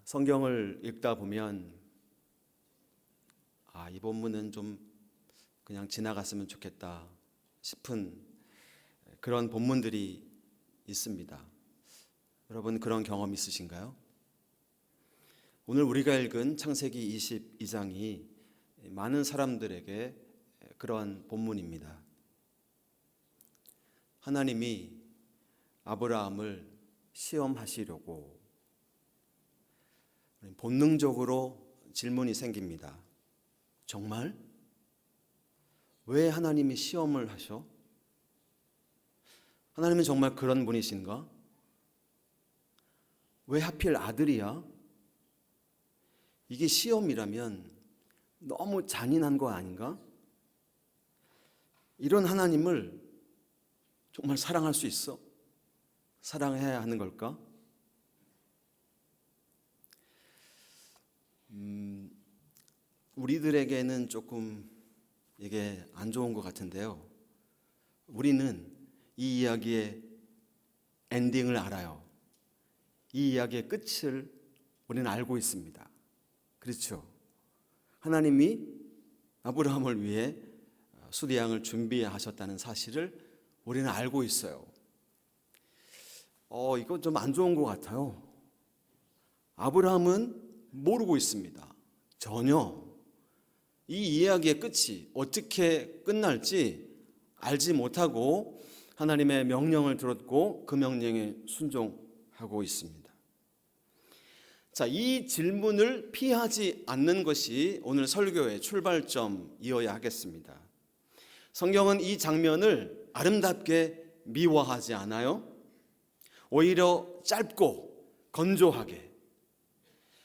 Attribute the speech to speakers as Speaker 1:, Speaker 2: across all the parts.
Speaker 1: 성경을 읽다 보면 이 본문은 좀 그냥 지나갔으면 좋겠다 싶은 그런 본문들이 있습니다. 여러분 그런 경험 있으신가요? 오늘 우리가 읽은 창세기 22장이 많은 사람들에게 그러한 본문입니다. 하나님이 아브라함을 시험하시려고 본능적으로 질문이 생깁니다. 정말? 왜 하나님이 시험을 하셔? 하나님은 정말 그런 분이신가? 왜 하필 아들이야? 이게 시험이라면 너무 잔인한 거 아닌가? 이런 하나님을 정말 사랑할 수 있어? 사랑해야 하는 걸까? 우리들에게는 조금 이게 안 좋은 것 같은데요. 우리는 이 이야기의 엔딩을 알아요. 이 이야기의 끝을 우리는 알고 있습니다. 그렇죠? 하나님이 아브라함을 위해 수리양을 준비하셨다는 사실을 우리는 알고 있어요. 이거 좀 안 좋은 것 같아요. 아브라함은 모르고 있습니다. 전혀 이 이야기의 끝이 어떻게 끝날지 알지 못하고 하나님의 명령을 들었고 그 명령에 순종하고 있습니다. 자, 이 질문을 피하지 않는 것이 오늘 설교의 출발점이어야 하겠습니다. 성경은 이 장면을 아름답게 미화하지 않아요. 오히려 짧고 건조하게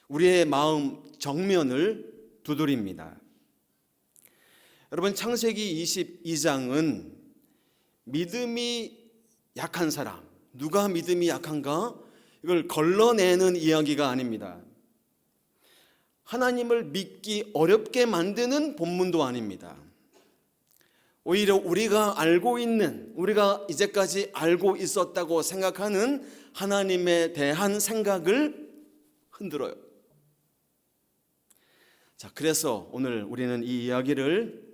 Speaker 1: 우리의 마음 정면을 두드립니다. 여러분, 창세기 22장은 믿음이 약한 사람, 누가 믿음이 약한가? 이걸 걸러내는 이야기가 아닙니다. 하나님을 믿기 어렵게 만드는 본문도 아닙니다. 오히려 우리가 알고 있는, 우리가 이제까지 알고 있었다고 생각하는 하나님에 대한 생각을 흔들어요. 자, 그래서 오늘 우리는 이 이야기를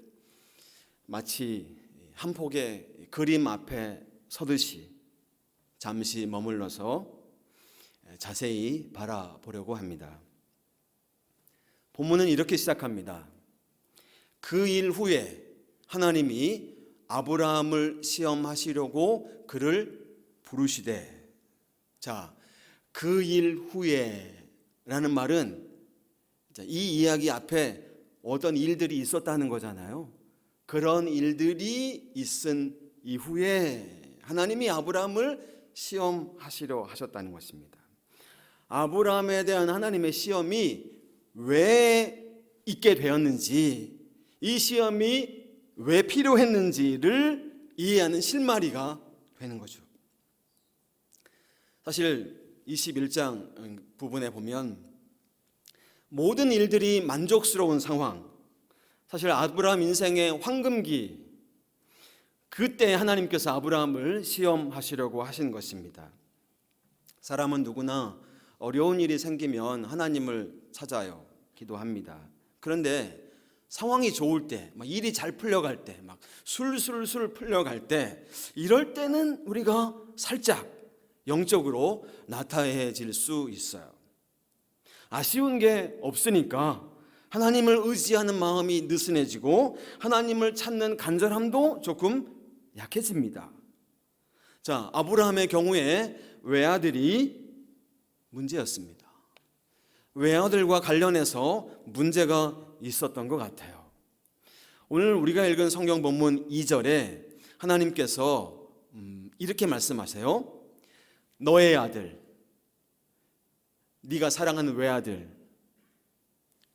Speaker 1: 마치 한 폭의 그림 앞에 서듯이 잠시 머물러서 자세히 바라보려고 합니다. 본문은 이렇게 시작합니다. 그 일 후에 하나님이 아브라함을 시험하시려고 그를 부르시되. 자, 그 일 후에라는 말은 이 이야기 앞에 어떤 일들이 있었다는 거잖아요. 그런 일들이 있은 이후에 하나님이 아브라함을 시험하시려 하셨다는 것입니다. 아브라함에 대한 하나님의 시험이 왜 있게 되었는지, 이 시험이 왜 필요했는지를 이해하는 실마리가 되는 거죠. 사실 21장 부분에 보면 모든 일들이 만족스러운 상황, 사실 아브라함 인생의 황금기, 그때 하나님께서 아브라함을 시험하시려고 하신 것입니다. 사람은 누구나 어려운 일이 생기면 하나님을 찾아요. 기도합니다. 그런데 상황이 좋을 때, 일이 잘 풀려갈 때, 술술술 풀려갈 때, 이럴 때는 우리가 살짝 영적으로 나태해질 수 있어요. 아쉬운 게 없으니까 하나님을 의지하는 마음이 느슨해지고 하나님을 찾는 간절함도 조금 약해집니다. 자, 아브라함의 경우에 외아들이 문제였습니다. 외아들과 관련해서 문제가 있었던 것 같아요. 오늘 우리가 읽은 성경 본문 2절에 하나님께서 이렇게 말씀하세요. 너의 아들, 네가 사랑하는 외아들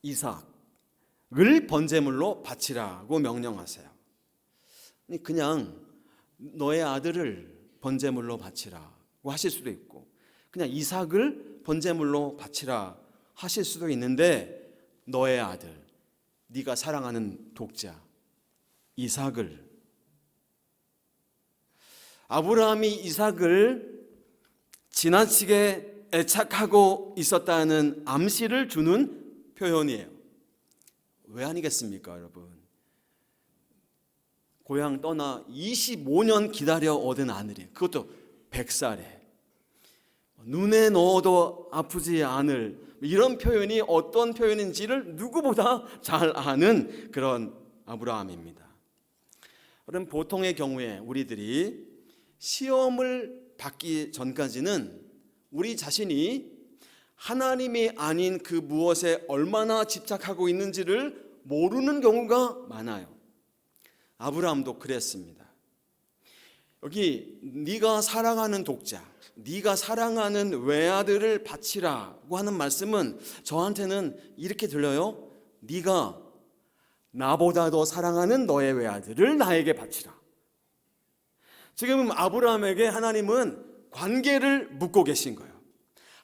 Speaker 1: 이삭을 번제물로 바치라고 명령하세요. 그냥 너의 아들을 번제물로 바치라고 하실 수도 있고 그냥 이삭을 번제물로 바치라 하실 수도 있는데 너의 아들, 네가 사랑하는 독자 이삭을, 아브라함이 이삭을 지나치게 애착하고 있었다는 암시를 주는 표현이에요. 왜 아니겠습니까, 여러분? 고향 떠나 25년 기다려 얻은 아들이, 그것도 100살에 눈에 넣어도 아프지 않을, 이런 표현이 어떤 표현인지를 누구보다 잘 아는 그런 아브라함입니다. 그럼 보통의 경우에 우리들이 시험을 받기 전까지는 우리 자신이 하나님이 아닌 그 무엇에 얼마나 집착하고 있는지를 모르는 경우가 많아요. 아브라함도 그랬습니다. 여기 네가 사랑하는 독자, 네가 사랑하는 외아들을 바치라고 하는 말씀은 저한테는 이렇게 들려요. 네가 나보다 더 사랑하는 너의 외아들을 나에게 바치라. 지금 아브라함에게 하나님은 관계를 묻고 계신 거예요.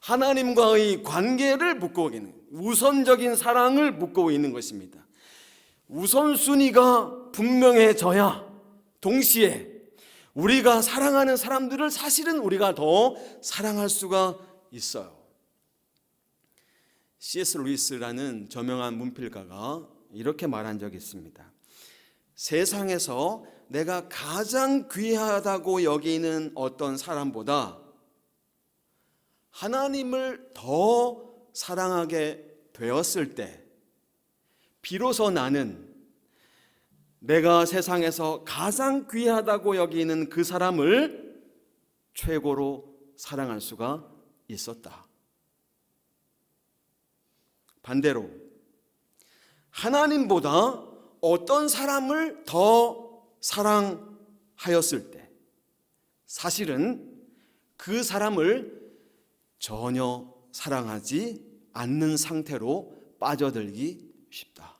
Speaker 1: 하나님과의 관계를 묻고 있는, 우선적인 사랑을 묻고 있는 것입니다. 우선순위가 분명해져야 동시에 우리가 사랑하는 사람들을 사실은 우리가 더 사랑할 수가 있어요. C.S. 루이스라는 저명한 문필가가 이렇게 말한 적이 있습니다. 세상에서 내가 가장 귀하다고 여기는 어떤 사람보다 하나님을 더 사랑하게 되었을 때 비로소 나는 내가 세상에서 가장 귀하다고 여기는 그 사람을 최고로 사랑할 수가 있었다. 반대로 하나님보다 어떤 사람을 더 사랑하였을 때 사실은 그 사람을 전혀 사랑하지 않는 상태로 빠져들기 쉽다.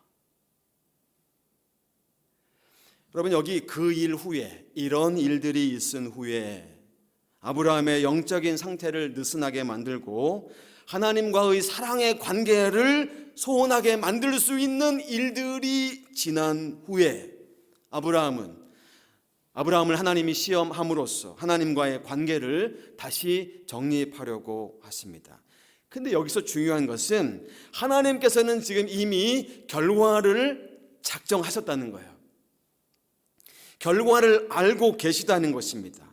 Speaker 1: 여러분, 여기 그 일 후에, 이런 일들이 있은 후에 아브라함의 영적인 상태를 느슨하게 만들고 하나님과의 사랑의 관계를 소원하게 만들 수 있는 일들이 지난 후에 아브라함을 하나님이 시험함으로써 하나님과의 관계를 다시 정립하려고 하십니다. 근데 여기서 중요한 것은 하나님께서는 지금 이미 결과를 작정하셨다는 거예요. 결과를 알고 계시다는 것입니다.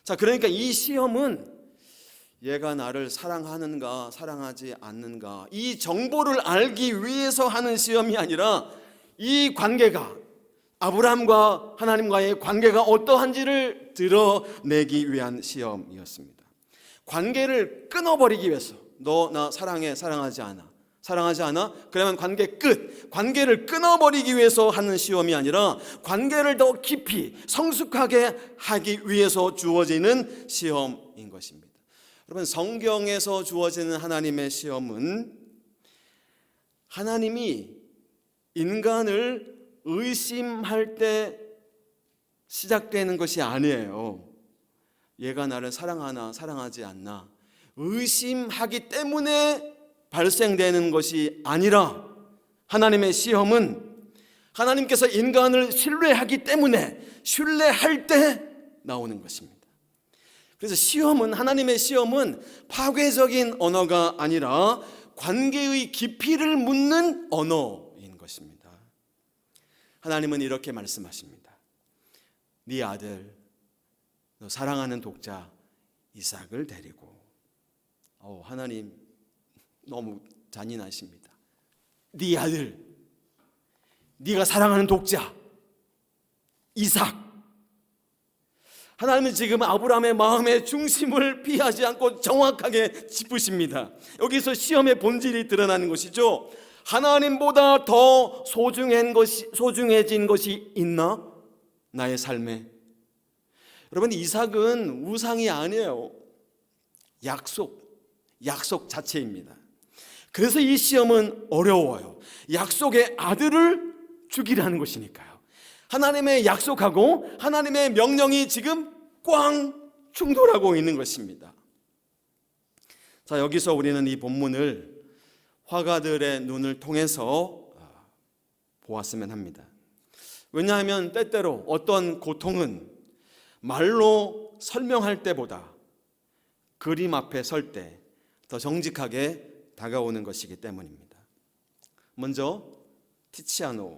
Speaker 1: 자, 그러니까 이 시험은 얘가 나를 사랑하는가 사랑하지 않는가 이 정보를 알기 위해서 하는 시험이 아니라 이 관계가, 아브라함과 하나님과의 관계가 어떠한지를 드러내기 위한 시험이었습니다. 관계를 끊어버리기 위해서, 너 나 사랑해, 사랑하지 않아, 사랑하지 않아? 그러면 관계 끝. 관계를 끊어버리기 위해서 하는 시험이 아니라 관계를 더 깊이 성숙하게 하기 위해서 주어지는 시험인 것입니다. 여러분, 성경에서 주어지는 하나님의 시험은 하나님이 인간을 의심할 때 시작되는 것이 아니에요. 얘가 나를 사랑하나 사랑하지 않나 의심하기 때문에 발생되는 것이 아니라 하나님의 시험은 하나님께서 인간을 신뢰하기 때문에 신뢰할 때 나오는 것입니다. 그래서 시험은, 하나님의 시험은 파괴적인 언어가 아니라 관계의 깊이를 묻는 언어인 것입니다. 하나님은 이렇게 말씀하십니다. 네 아들, 너 사랑하는 독자 이삭을 데리고. 하나님 너무 잔인하십니다. 네 아들, 네가 사랑하는 독자 이삭. 하나님은 지금 아브라함의 마음의 중심을 피하지 않고 정확하게 짚으십니다. 여기서 시험의 본질이 드러나는 것이죠. 하나님보다 더 소중해진 것이 있나? 나의 삶에. 여러분, 이삭은 우상이 아니에요. 약속 자체입니다. 그래서 이 시험은 어려워요. 약속의 아들을 죽이라는 것이니까요. 하나님의 약속하고 하나님의 명령이 지금 꽝 충돌하고 있는 것입니다. 자, 여기서 우리는 이 본문을 화가들의 눈을 통해서 보았으면 합니다. 왜냐하면 때때로 어떤 고통은 말로 설명할 때보다 그림 앞에 설 때 더 정직하게 다가오는 것이기 때문입니다. 먼저 티치아노의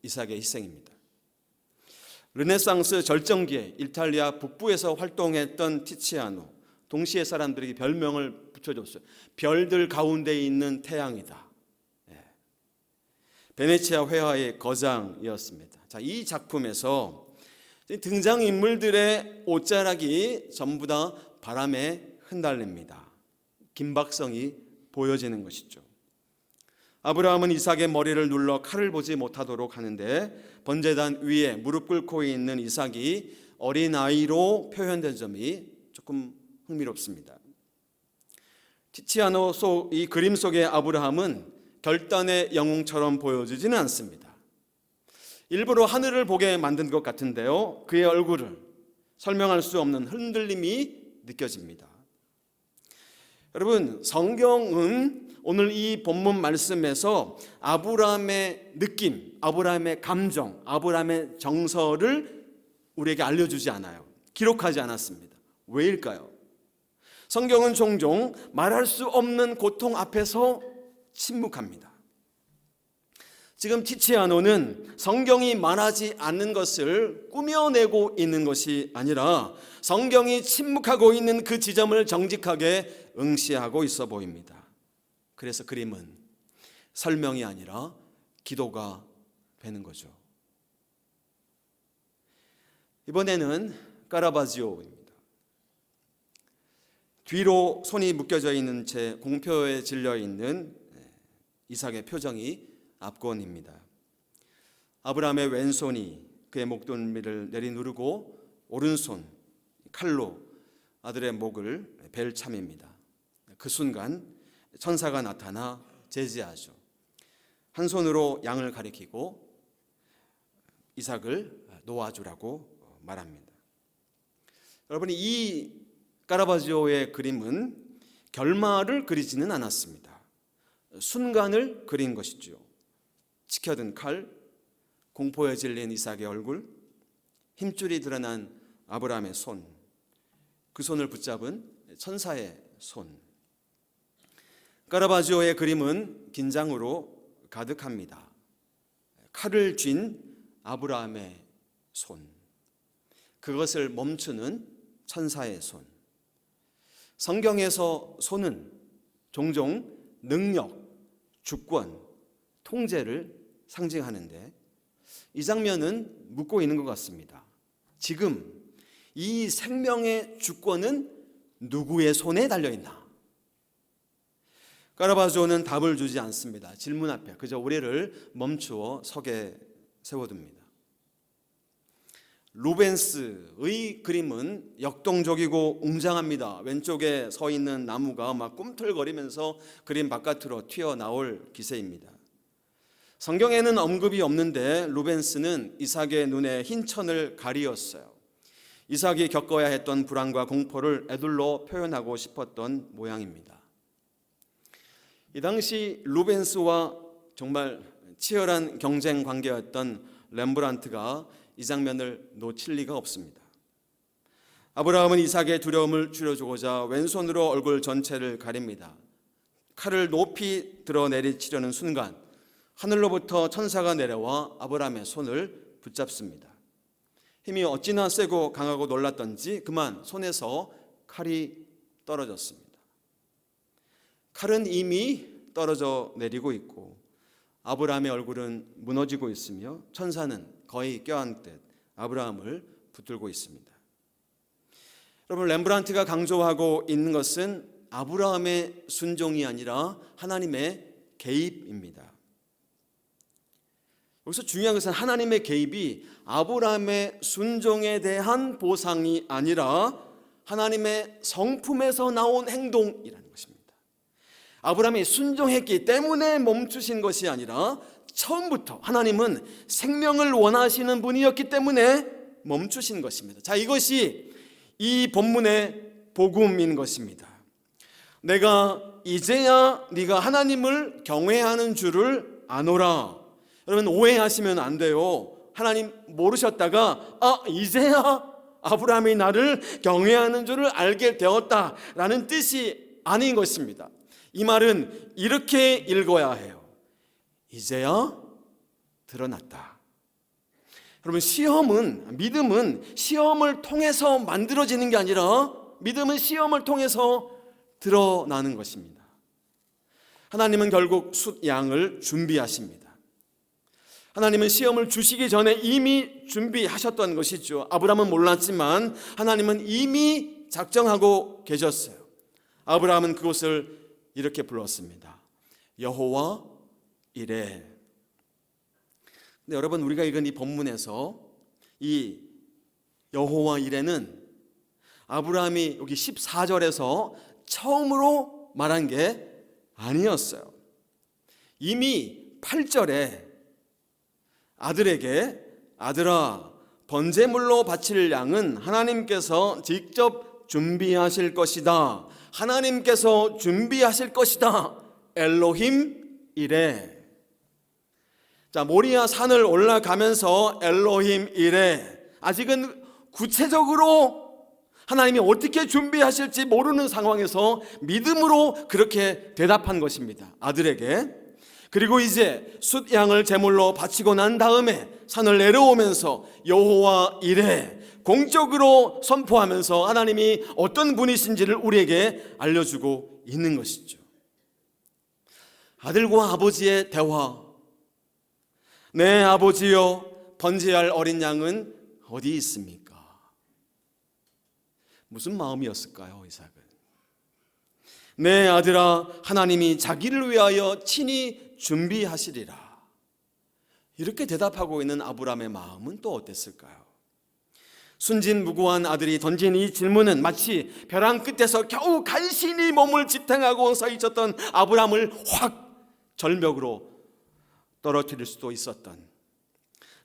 Speaker 1: 이삭의 희생입니다. 르네상스 절정기에 이탈리아 북부에서 활동했던 티치아노, 동시에 사람들에게 별명을 붙여줬어요. 별들 가운데 있는 태양이다. 베네치아 회화의 거장이었습니다. 자, 이 작품에서 등장인물들의 옷자락이 전부 다 바람에 흩날립니다. 긴박성이 보여지는 것이죠. 아브라함은 이삭의 머리를 눌러 칼을 보지 못하도록 하는데 번제단 위에 무릎 꿇고 있는 이삭이 어린아이로 표현된 점이 조금 흥미롭습니다. 티치아노 속 이 그림 속의 아브라함은 결단의 영웅처럼 보여지지는 않습니다. 일부러 하늘을 보게 만든 것 같은데요, 그의 얼굴을 설명할 수 없는 흔들림이 느껴집니다. 여러분, 성경은 오늘 이 본문 말씀에서 아브라함의 느낌, 아브라함의 감정, 아브라함의 정서를 우리에게 알려주지 않아요. 기록하지 않았습니다. 왜일까요? 성경은 종종 말할 수 없는 고통 앞에서 침묵합니다. 지금 티치아노는 성경이 말하지 않는 것을 꾸며내고 있는 것이 아니라 성경이 침묵하고 있는 그 지점을 정직하게 응시하고 있어 보입니다. 그래서 그림은 설명이 아니라 기도가 되는 거죠. 이번에는 카라바지오입니다. 뒤로 손이 묶여져 있는 채 공표에 질려 있는 이삭의 표정이 압권입니다. 아브라함의 왼손이 그의 목덜미를 내리누르고 오른손 칼로 아들의 목을 벨 참입니다. 그 순간 천사가 나타나 제지하죠. 한 손으로 양을 가리키고 이삭을 놓아주라고 말합니다. 여러분, 이 카라바지오의 그림은 결말을 그리지는 않았습니다. 순간을 그린 것이죠. 치켜든 칼, 공포에 질린 이삭의 얼굴, 힘줄이 드러난 아브라함의 손, 그 손을 붙잡은 천사의 손. 카라바지오의 그림은 긴장으로 가득합니다. 칼을 쥔 아브라함의 손, 그것을 멈추는 천사의 손. 성경에서 손은 종종 능력, 주권, 통제를 상징하는데 이 장면은 묻고 있는 것 같습니다. 지금 이 생명의 주권은 누구의 손에 달려있나? 카라바지오는 답을 주지 않습니다. 질문 앞에 그저 우리를 멈추어 서게 세워둡니다. 루벤스의 그림은 역동적이고 웅장합니다. 왼쪽에 서 있는 나무가 막 꿈틀거리면서 그림 바깥으로 튀어나올 기세입니다. 성경에는 언급이 없는데 루벤스는 이삭의 눈에 흰 천을 가리었어요. 이삭이 겪어야 했던 불안과 공포를 애둘러 표현하고 싶었던 모양입니다. 이 당시 루벤스와 정말 치열한 경쟁 관계였던 렘브란트가 이 장면을 놓칠 리가 없습니다. 아브라함은 이삭의 두려움을 줄여주고자 왼손으로 얼굴 전체를 가립니다. 칼을 높이 들어 내리치려는 순간 하늘로부터 천사가 내려와 아브라함의 손을 붙잡습니다. 힘이 어찌나 세고 강하고 놀랐던지 그만 손에서 칼이 떨어졌습니다. 칼은 이미 떨어져 내리고 있고 아브라함의 얼굴은 무너지고 있으며 천사는 거의 껴안듯 아브라함을 붙들고 있습니다. 여러분, 렘브란트가 강조하고 있는 것은 아브라함의 순종이 아니라 하나님의 개입입니다. 여기서 중요한 것은 하나님의 개입이 아브라함의 순종에 대한 보상이 아니라 하나님의 성품에서 나온 행동이라는 것입니다. 아브라함이 순종했기 때문에 멈추신 것이 아니라 처음부터 하나님은 생명을 원하시는 분이었기 때문에 멈추신 것입니다. 자, 이것이 이 본문의 복음인 것입니다. 내가 이제야 네가 하나님을 경외하는 줄을 아노라. 여러분, 오해하시면 안 돼요. 하나님 모르셨다가 이제야 아브라함이 나를 경외하는 줄을 알게 되었다라는 뜻이 아닌 것입니다. 이 말은 이렇게 읽어야 해요. 이제야 드러났다. 여러분, 믿음은 시험을 통해서 만들어지는 게 아니라 믿음은 시험을 통해서 드러나는 것입니다. 하나님은 결국 숫양을 준비하십니다. 하나님은 시험을 주시기 전에 이미 준비하셨던 것이죠. 아브라함은 몰랐지만 하나님은 이미 작정하고 계셨어요. 아브라함은 그곳을 이렇게 불렀습니다. 여호와 이레. 근데 여러분, 우리가 읽은 이 본문에서 이 여호와 이레는 아브라함이 여기 14절에서 처음으로 말한 게 아니었어요. 이미 8절에 아들에게 아들아, 번제물로 바칠 양은 하나님께서 직접 준비하실 것이다. 하나님께서 준비하실 것이다. 엘로힘 이레. 자, 모리아 산을 올라가면서 엘로힘 이레. 아직은 구체적으로 하나님이 어떻게 준비하실지 모르는 상황에서 믿음으로 그렇게 대답한 것입니다. 아들에게. 그리고 이제 숫양을 제물로 바치고 난 다음에 산을 내려오면서 여호와 이레 공적으로 선포하면서 하나님이 어떤 분이신지를 우리에게 알려주고 있는 것이죠. 아들과 아버지의 대화. 네, 아버지여, 번제할 어린 양은 어디 있습니까? 무슨 마음이었을까요, 이삭은? 네, 아들아, 하나님이 자기를 위하여 친히 준비하시리라. 이렇게 대답하고 있는 아브라함의 마음은 또 어땠을까요? 순진무구한 아들이 던진 이 질문은 마치 벼랑 끝에서 겨우 간신히 몸을 지탱하고 서 있었던 아브라함을 확 절벽으로 떨어뜨릴 수도 있었던,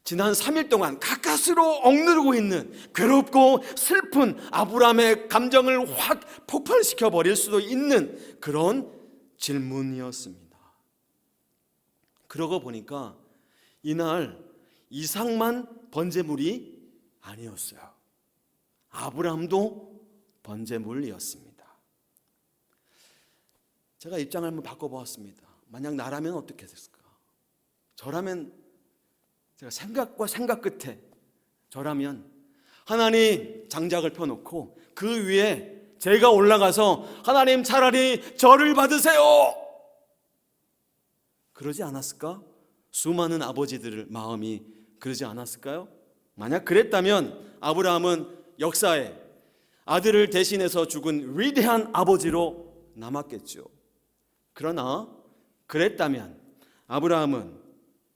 Speaker 1: 지난 3일 동안 가까스로 억누르고 있는 괴롭고 슬픈 아브라함의 감정을 확 폭발시켜 버릴 수도 있는 그런 질문이었습니다. 그러고 보니까 이날 이삭만 번제물이 아니었어요. 아브라함도 번제물이었습니다. 제가 입장을 한번 바꿔보았습니다. 만약 나라면 어떻게 됐을까? 저라면, 제가 생각 끝에 저라면 하나님 장작을 펴놓고 그 위에 제가 올라가서 하나님 차라리 저를 받으세요, 그러지 않았을까? 수많은 아버지들 마음이 그러지 않았을까요? 만약 그랬다면 아브라함은 역사에 아들을 대신해서 죽은 위대한 아버지로 남았겠죠. 그러나 그랬다면 아브라함은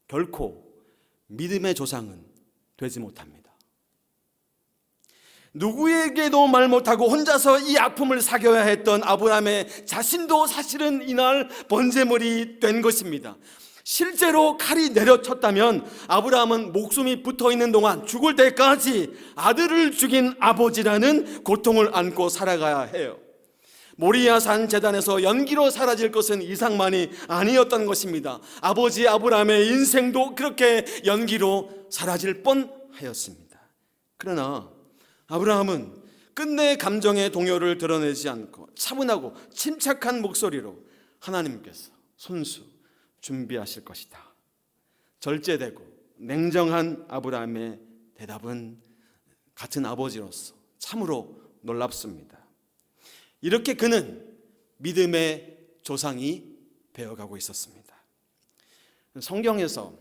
Speaker 1: 결코 믿음의 조상은 되지 못합니다. 누구에게도 말 못하고 혼자서 이 아픔을 사겨야 했던 아브라함의 자신도 사실은 이날 번제물이 된 것입니다. 실제로 칼이 내려쳤다면 아브라함은 목숨이 붙어있는 동안 죽을 때까지 아들을 죽인 아버지라는 고통을 안고 살아가야 해요. 모리아 산 제단에서 연기로 사라질 것은 이삭만이 아니었던 것입니다. 아버지 아브라함의 인생도 그렇게 연기로 사라질 뻔하였습니다. 그러나 아브라함은 끝내 감정의 동요를 드러내지 않고 차분하고 침착한 목소리로 하나님께서 손수 준비하실 것이다. 절제되고 냉정한 아브라함의 대답은 같은 아버지로서 참으로 놀랍습니다. 이렇게 그는 믿음의 조상이 되어가고 있었습니다. 성경에서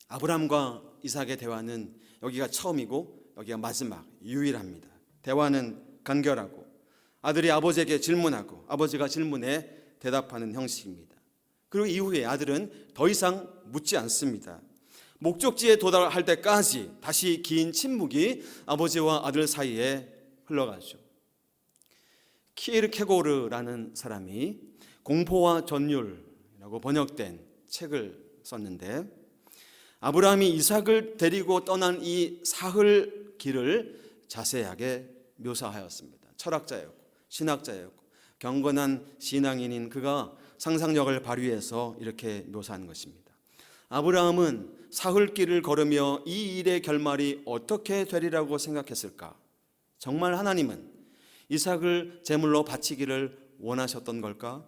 Speaker 1: 아브라함과 이삭의 대화는 여기가 처음이고 여기가 마지막, 유일합니다. 대화는 간결하고 아들이 아버지에게 질문하고 아버지가 질문에 대답하는 형식입니다. 그리고 이후에 아들은 더 이상 묻지 않습니다. 목적지에 도달할 때까지 다시 긴 침묵이 아버지와 아들 사이에 흘러가죠. 키르케고르라는 사람이 공포와 전율이라고 번역된 책을 썼는데, 아브라함이 이삭을 데리고 떠난 이 사흘 길을 자세하게 묘사하였습니다. 철학자였고 신학자였고 경건한 신앙인인 그가 상상력을 발휘해서 이렇게 묘사한 것입니다. 아브라함은 사흘길을 걸으며 이 일의 결말이 어떻게 되리라고 생각했을까? 정말 하나님은 이삭을 제물로 바치기를 원하셨던 걸까?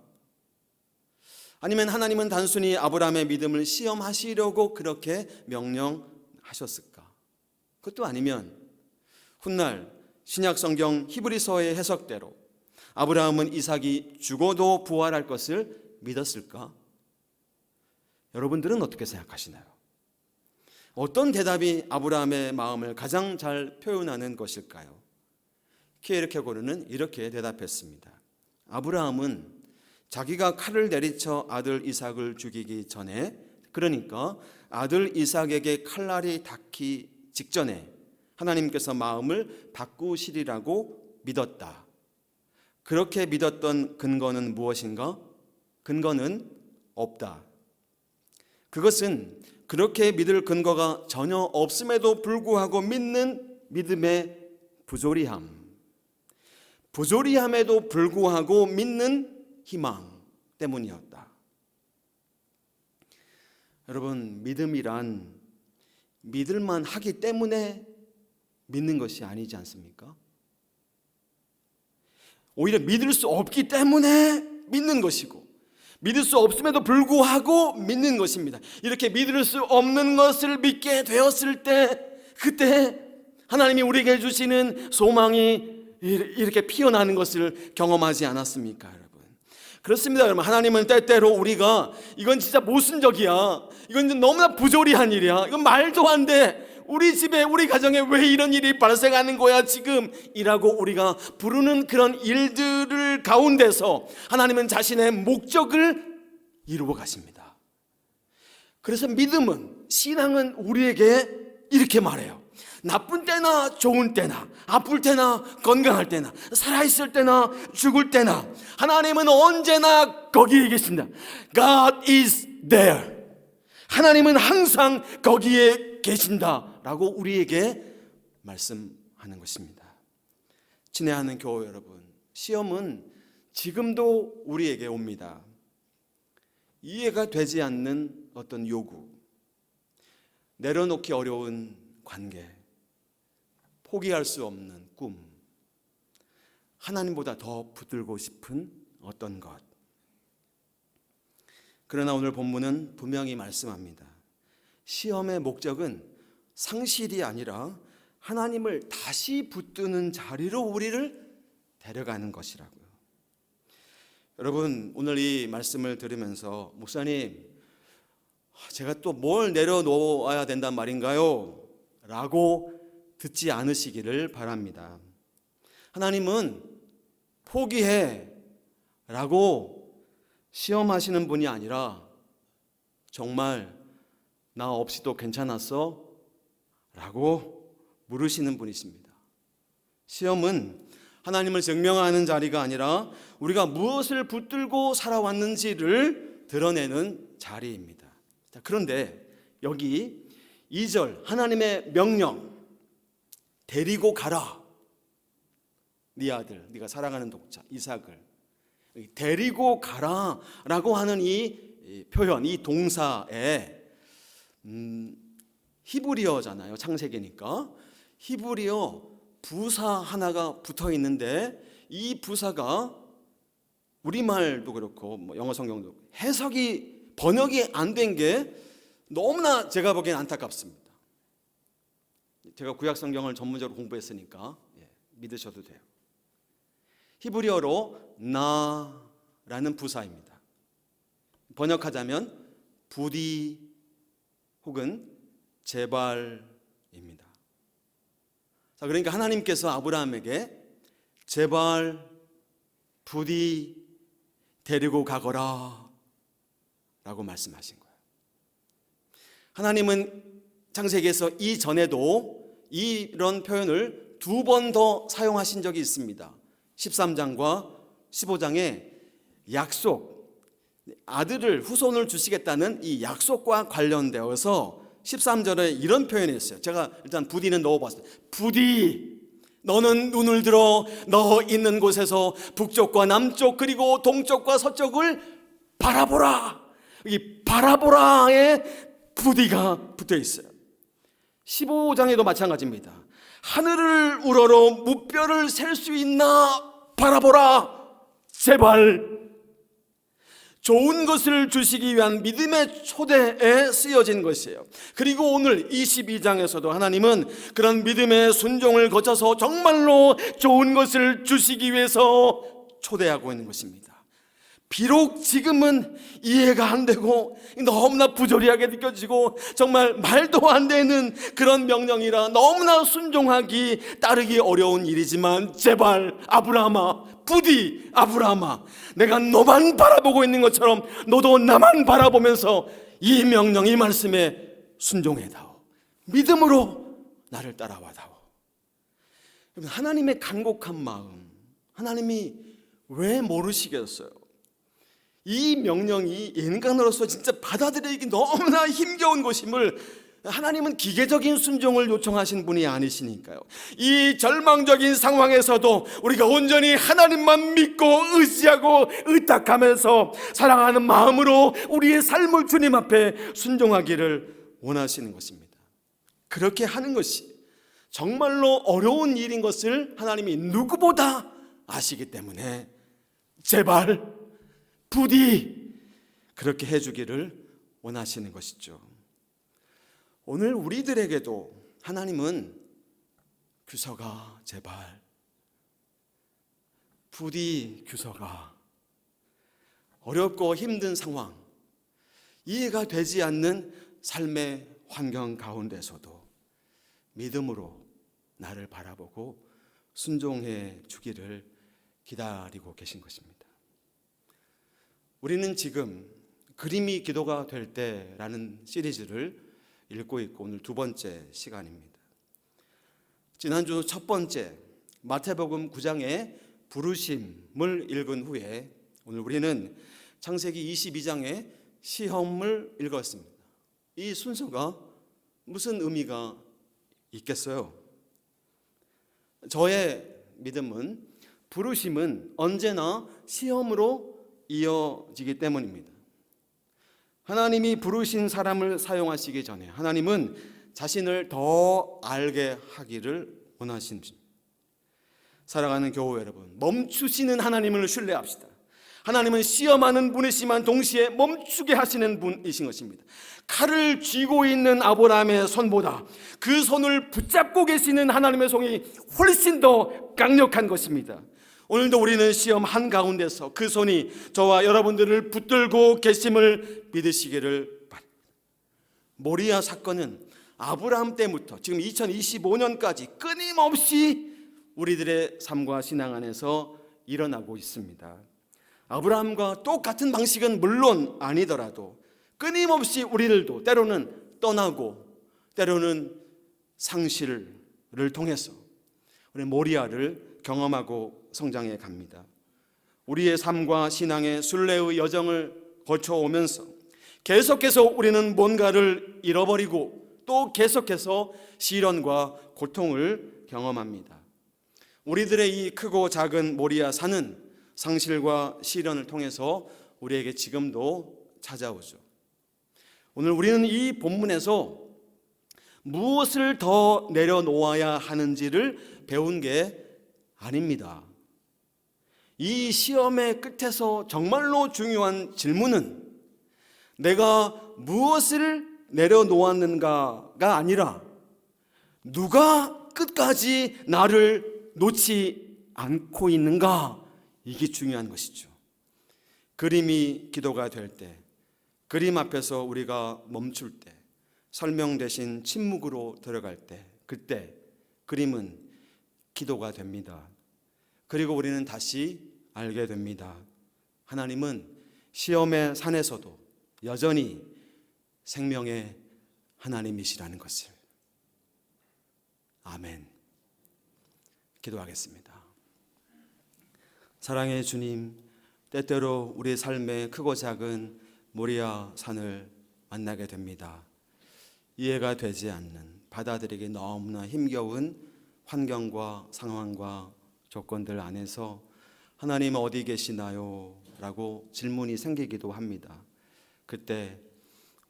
Speaker 1: 아니면 하나님은 단순히 아브라함의 믿음을 시험하시려고 그렇게 명령하셨을까? 그것도 아니면 훗날 신약성경 히브리서의 해석대로 아브라함은 이삭이 죽어도 부활할 것을 믿었을까? 여러분들은 어떻게 생각하시나요? 어떤 대답이 아브라함의 마음을 가장 잘 표현하는 것일까요? 키에르케고르는 이렇게 대답했습니다. 아브라함은 자기가 칼을 내리쳐 아들 이삭을 죽이기 전에, 그러니까 아들 이삭에게 칼날이 닿기 직전에 하나님께서 마음을 바꾸시리라고 믿었다. 그렇게 믿었던 근거는 무엇인가? 근거는 없다. 그것은 그렇게 믿을 근거가 전혀 없음에도 불구하고 믿는 믿음의 부조리함에도 불구하고 믿는 희망 때문이었다. 여러분, 믿음이란 믿을만 하기 때문에 믿는 것이 아니지 않습니까? 오히려 믿을 수 없기 때문에 믿는 것이고, 믿을 수 없음에도 불구하고 믿는 것입니다. 이렇게 믿을 수 없는 것을 믿게 되었을 때, 그때 하나님이 우리에게 주시는 소망이 이렇게 피어나는 것을 경험하지 않았습니까, 여러분? 그렇습니다, 여러분. 하나님은 때때로 우리가 이건 진짜 모순적이야, 이건 너무나 부조리한 일이야, 이건 말도 안 돼, 우리 집에 우리 가정에 왜 이런 일이 발생하는 거야 지금 이라고 우리가 부르는 그런 일들을 가운데서 하나님은 자신의 목적을 이루어 가십니다. 그래서 믿음은, 신앙은 우리에게 이렇게 말해요. 나쁜 때나 좋은 때나, 아플 때나 건강할 때나, 살아있을 때나 죽을 때나 하나님은 언제나 거기에 계십니다. God is there. 하나님은 항상 거기에 계신다라고 우리에게 말씀하는 것입니다. 친애하는 교회 여러분, 시험은 지금도 우리에게 옵니다. 이해가 되지 않는 어떤 요구, 내려놓기 어려운 관계, 포기할 수 없는 꿈, 하나님보다 더 붙들고 싶은 어떤 것. 그러나 오늘 본문은 분명히 말씀합니다. 시험의 목적은 상실이 아니라 하나님을 다시 붙드는 자리로 우리를 데려가는 것이라고요. 여러분, 오늘 이 말씀을 들으면서 목사님, 제가 또 뭘 내려놓아야 된단 말인가요? 라고 듣지 않으시기를 바랍니다. 하나님은 포기해 라고 시험하시는 분이 아니라 정말 나 없이도 괜찮았어? 라고 물으시는 분이십니다. 시험은 하나님을 증명하는 자리가 아니라 우리가 무엇을 붙들고 살아왔는지를 드러내는 자리입니다. 그런데 여기 2절 하나님의 명령, 데리고 가라. 네 아들, 네가 사랑하는 독자 이삭을 데리고 가라라고 하는 이 표현, 이 동사에 히브리어잖아요. 창세기니까 히브리어 부사 하나가 붙어 있는데 이 부사가 우리말도 그렇고 영어 성경도 해석이 번역이 안 된 게 너무나 제가 보기엔 안타깝습니다. 제가 구약 성경을 전문적으로 공부했으니까 믿으셔도 돼요. 히브리어로 나라는 부사입니다. 번역하자면 부디 혹은 제발입니다. 자, 그러니까 하나님께서 아브라함에게 제발 부디 데리고 가거라 라고 말씀하신 거예요. 하나님은 창세기에서 이전에도 이런 표현을 2번 더 사용하신 적이 있습니다. 13장과 15장에 약속, 아들을 후손을 주시겠다는 이 약속과 관련되어서 13절에 이런 표현이 있어요. 제가 일단 부디는 넣어봤어요. 부디 너는 눈을 들어 너 있는 곳에서 북쪽과 남쪽 그리고 동쪽과 서쪽을 바라보라. 이 바라보라의 부디가 붙어 있어요. 15장에도 마찬가지입니다. 하늘을 우러러 무뼈를 셀 수 있나 바라보라. 제발. 좋은 것을 주시기 위한 믿음의 초대에 쓰여진 것이에요. 그리고 오늘 22장에서도 하나님은 그런 믿음의 순종을 거쳐서 정말로 좋은 것을 주시기 위해서 초대하고 있는 것입니다. 비록 지금은 이해가 안 되고 너무나 부조리하게 느껴지고 정말 말도 안 되는 그런 명령이라 너무나 순종하기 따르기 어려운 일이지만, 제발 아브라함아, 부디 아브라함아, 내가 너만 바라보고 있는 것처럼 너도 나만 바라보면서 이 명령, 이 말씀에 순종해다오. 믿음으로 나를 따라와다오. 하나님의 간곡한 마음, 하나님이 왜 모르시겠어요? 이 명령이 인간으로서 진짜 받아들이기 너무나 힘겨운 것임을 하나님은 기계적인 순종을 요청하신 분이 아니시니까요. 이 절망적인 상황에서도 우리가 온전히 하나님만 믿고 의지하고 의탁하면서 사랑하는 마음으로 우리의 삶을 주님 앞에 순종하기를 원하시는 것입니다. 그렇게 하는 것이 정말로 어려운 일인 것을 하나님이 누구보다 아시기 때문에 제발 부디 그렇게 해주기를 원하시는 것이죠. 오늘 우리들에게도 하나님은 규서가, 제발 부디 규서가, 어렵고 힘든 상황, 이해가 되지 않는 삶의 환경 가운데서도 믿음으로 나를 바라보고 순종해 주기를 기다리고 계신 것입니다. 우리는 지금 그림이 기도가 될 때라는 시리즈를 읽고 있고 오늘 두 번째 시간입니다. 지난주 첫 번째 마태복음 9장의 부르심을 읽은 후에 오늘 우리는 창세기 22장의 시험을 읽었습니다. 이 순서가 무슨 의미가 있겠어요? 저의 믿음은 부르심은 언제나 시험으로 이어지기 때문입니다. 하나님이 부르신 사람을 사용하시기 전에 하나님은 자신을 더 알게 하기를 원하십니다. 사랑하는 교회 여러분, 멈추시는 하나님을 신뢰합시다. 하나님은 시험하는 분이시지만 동시에 멈추게 하시는 분이신 것입니다. 칼을 쥐고 있는 아브라함의 손보다 그 손을 붙잡고 계시는 하나님의 손이 훨씬 더 강력한 것입니다. 오늘도 우리는 시험 한가운데서 그 손이 저와 여러분들을 붙들고 계심을 믿으시기를 바랍니다. 모리아 사건은 아브라함 때부터 지금 2025년까지 끊임없이 우리들의 삶과 신앙 안에서 일어나고 있습니다. 아브라함과 똑같은 방식은 물론 아니더라도 끊임없이 우리들도 때로는 떠나고 때로는 상실을 통해서 우리 모리아를 경험하고 성장해 갑니다. 우리의 삶과 신앙의 순례의 여정을 거쳐오면서 계속해서 우리는 뭔가를 잃어버리고 또 계속해서 시련과 고통을 경험합니다. 우리들의 이 크고 작은 모리아 산은 상실과 시련을 통해서 우리에게 지금도 찾아오죠. 오늘 우리는 이 본문에서 무엇을 더 내려놓아야 하는지를 배운 게 아닙니다. 이 시험의 끝에서 정말로 중요한 질문은 내가 무엇을 내려놓았는가가 아니라 누가 끝까지 나를 놓지 않고 있는가, 이게 중요한 것이죠. 그림이 기도가 될 때, 그림 앞에서 우리가 멈출 때, 설명 대신 침묵으로 들어갈 때, 그때 그림은 기도가 됩니다. 그리고 우리는 다시 알게 됩니다. 하나님은 시험의 산에서도 여전히 생명의 하나님이시라는 것을. 아멘. 기도하겠습니다. 사랑의 주님, 때때로 우리 삶의 크고 작은 모리아 산을 만나게 됩니다. 이해가 되지 않는, 받아들이기 너무나 힘겨운 환경과 상황과 조건들 안에서 하나님 어디 계시나요? 라고 질문이 생기기도 합니다. 그때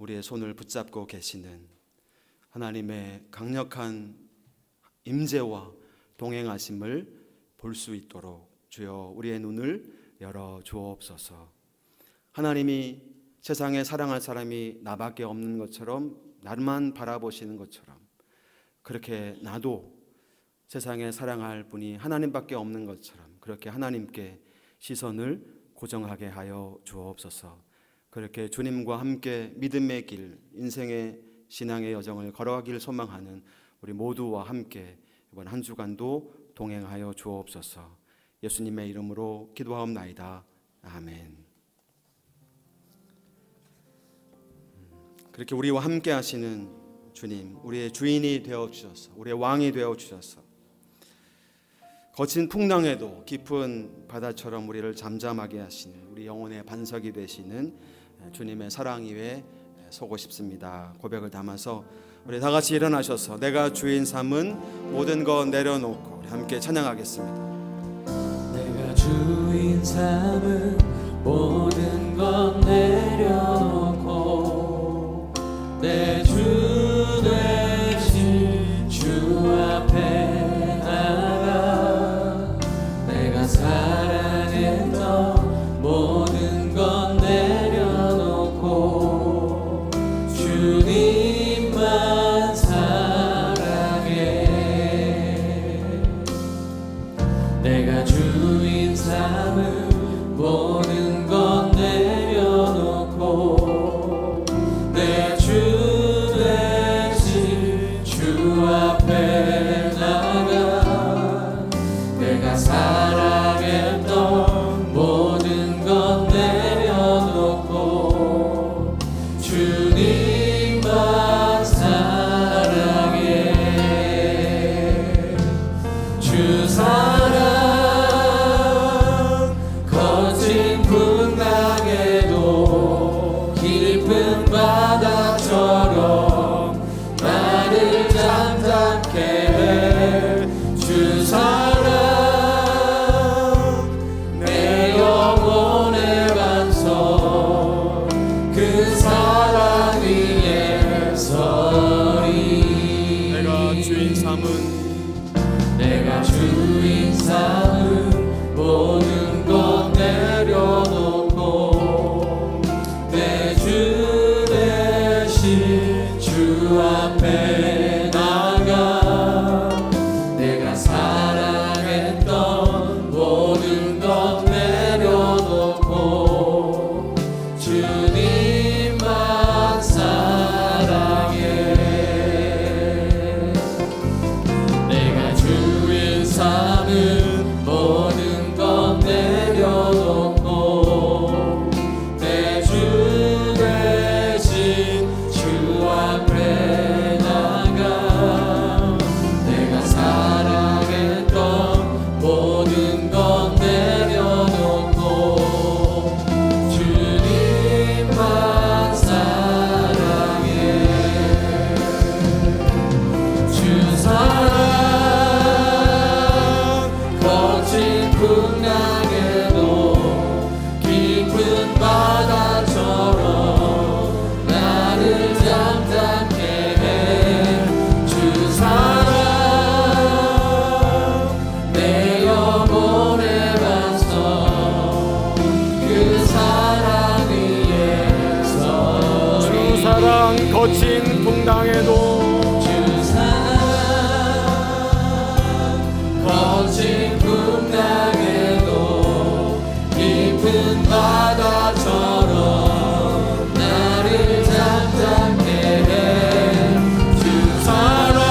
Speaker 1: 우리의 손을 붙잡고 계시는 하나님의 강력한 임재와 동행하심을 볼 수 있도록 주여 우리의 눈을 열어 주옵소서. 하나님이 세상에 사랑할 사람이 나밖에 없는 것처럼, 나만 바라보시는 것처럼, 그렇게 나도 세상에 사랑할 분이 하나님밖에 없는 것처럼 그렇게 하나님께 시선을 고정하게 하여 주옵소서. 그렇게 주님과 함께 믿음의 길, 인생의 신앙의 여정을 걸어가길 소망하는 우리 모두와 함께 이번 한 주간도 동행하여 주옵소서. 예수님의 이름으로 기도하옵나이다. 아멘. 그렇게 우리와 함께 하시는 주님, 우리의 주인이 되어 주셔서, 우리의 왕이 되어 주셔서 거친 풍랑에도 깊은 바다처럼 우리를 잠잠하게 하시는 우리 영혼의 반석이 되시는 주님의 사랑 위에 서고 싶습니다. 고백을 담아서 우리 다 같이 일어나셔서 내가 주인 삼은 모든 것 내려놓고 우리 함께 찬양하겠습니다.
Speaker 2: 내가 주인 삼은 모든 것 내려놓고 내 주 되신 주 앞에 나가 내가 사랑했던 모든 것 내려놓고 주님만 사랑해. 내가 주인 삼은 모든 것 내려놓고 내 주 대신 주 앞에 나가 내가 사랑했던 모든 것 내려놓고 주님만 사랑해. 주 사랑 거친 풍랑에도 깊은 바다처럼 나를 잠잠케 해. 주 사랑 내 영혼의 반석 그 사랑 위에 서리.
Speaker 1: 내가 주인 삼은
Speaker 2: 모든 것 내려놓고 내 주 대신 주 앞에 나가 내가 사랑했던 모든 것 내려놓고 주님만 사랑해. 내가 주인 삼은 모든 것 내려놓고 내 주 대신 주 앞에 나가 내가 사랑했던 모든 것 내려놓고 주님만 사랑해. 주 사랑 거친 풍랑에도 깊은 바다처럼 나를 잠잠케 해. 주 사랑 내 영혼의 반석 그 사랑 위에 서리.
Speaker 1: 주 사랑 거친 풍랑에도
Speaker 2: 거친 풍랑에도 깊은 바다처럼 나를 잠잠케 해. 주 사랑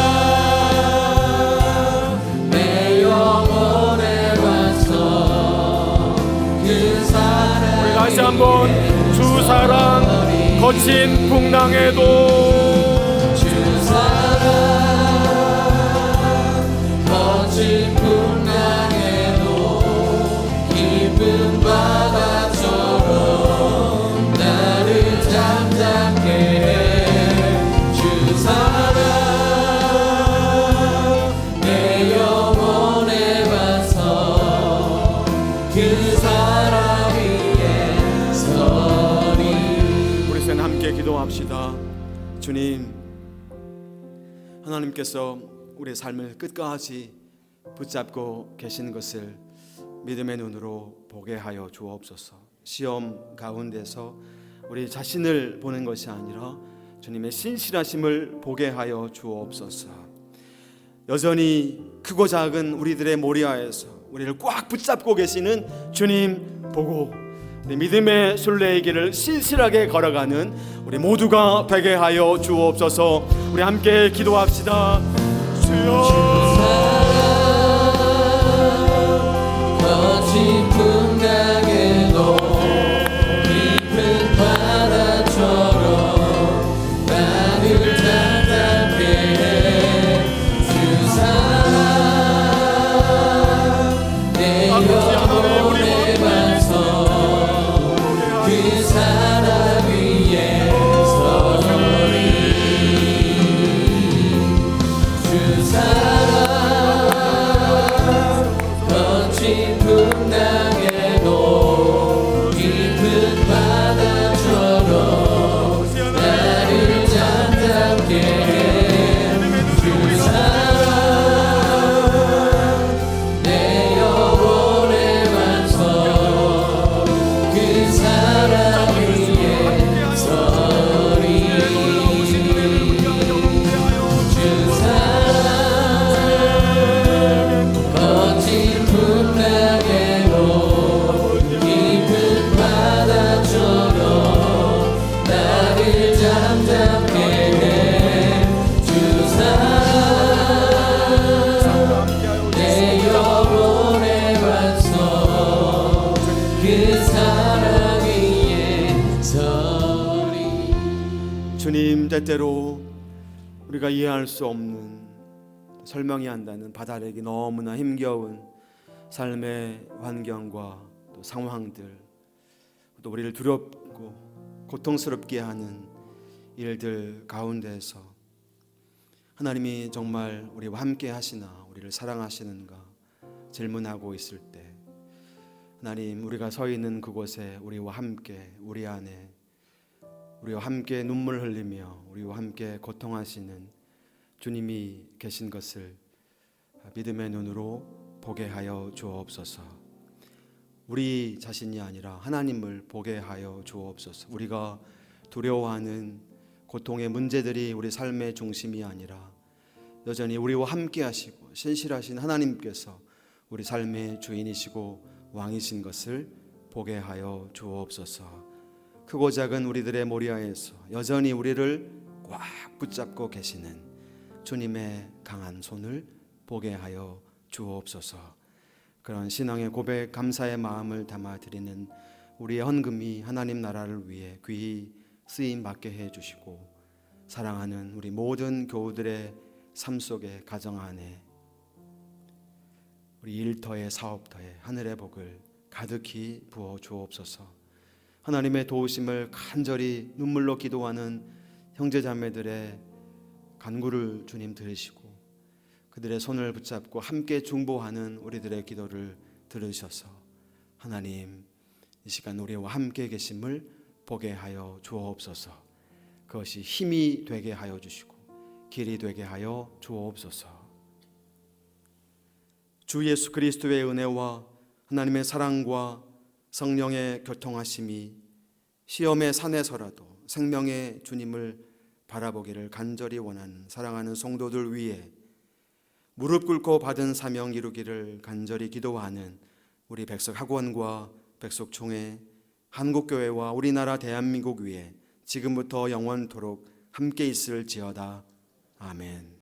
Speaker 2: 내 영혼의 반석 그 사랑.
Speaker 1: 우리 다시 한번 주 사랑 거친 풍랑에도
Speaker 2: 주 사랑 거친 풍랑에도 깊은 바다처럼 나를 잠잠케 해. 주 사랑 내 영혼의 반석 그 사랑 위에 서리.
Speaker 1: 우리 셋 함께 기도합시다. 기도합시다. 주님, 하나님께서 우리의 삶을 끝까지 붙잡고 계신 것을 믿음의 눈으로 보게 하여 주옵소서. 시험 가운데서 우리 자신을 보는 것이 아니라 주님의 신실하심을 보게 하여 주옵소서. 여전히 크고 작은 우리들의 모리아에서 우리를 꽉 붙잡고 계시는 주님 보고 우리 믿음의 순례의 길을 신실하게 걸어가는 우리 모두가 되게 하여 주옵소서. 우리 함께 기도합시다.
Speaker 2: 거친 풍랑에도 깊은 바다처럼 나를 잠잠케 해 주사 내 영혼의 반석 그 사랑 위에 서리 주사 거친 풍랑에도 깊은 바다처럼 나를 잠잠케 해 주 사랑 내 영혼의 반석 그 사랑 위에 서리 주 사랑 거친 풍랑에도 깊은 바다처럼 나를 잠잠케 해 주 사랑 내 영혼의 반석 그 사랑 위에 서리.
Speaker 1: 주님, 때때로 우리가 이해할 수 없는, 설명이 안다는 받아내기 너무나 힘겨운 삶의 환경과 또 상황들, 또 우리를 두렵고 고통스럽게 하는 일들 가운데서 하나님이 정말 우리와 함께 하시나, 우리를 사랑하시는가 질문하고 있을 때, 하나님, 우리가 서 있는 그곳에 우리와 함께, 우리 안에 우리와 함께 눈물 흘리며 우리와 함께 고통하시는 주님이 계신 것을 믿음의 눈으로 보게 하여 주옵소서. 우리 자신이 아니라 하나님을 보게 하여 주옵소서. 우리가 두려워하는 고통의 문제들이 우리 삶의 중심이 아니라 여전히 우리와 함께 하시고 신실하신 하나님께서 우리 삶의 주인이시고 왕이신 것을 보게 하여 주옵소서. 크고 작은 우리들의 모리아에서 여전히 우리를 꽉 붙잡고 계시는 주님의 강한 손을 보게 하여 주옵소서. 그런 신앙의 고백, 감사의 마음을 담아 드리는 우리의 헌금이 하나님 나라를 위해 귀히 쓰임 받게 해 주시고, 사랑하는 우리 모든 교우들의 삶 속에, 가정 안에, 우리 일터에, 사업터에 하늘의 복을 가득히 부어 주옵소서. 하나님의 도우심을 간절히 눈물로 기도하는 형제자매들의 간구를 주님 들으시고 그들의 손을 붙잡고 함께 중보하는 우리들의 기도를 들으셔서 하나님, 이 시간 우리와 함께 계심을 보게 하여 주옵소서. 그것이 힘이 되게 하여 주시고 길이 되게 하여 주옵소서. 주 예수 그리스도의 은혜와 하나님의 사랑과 성령의 교통하심이 시험의 산에서라도 생명의 주님을 바라보기를 간절히 원하는 사랑하는 성도들 위해 무릎 꿇고 받은 사명 이루기를 간절히 기도하는 우리 백석학원과 백석총회, 한국교회와 우리나라 대한민국 위에 지금부터 영원토록 함께 있을지어다. 아멘.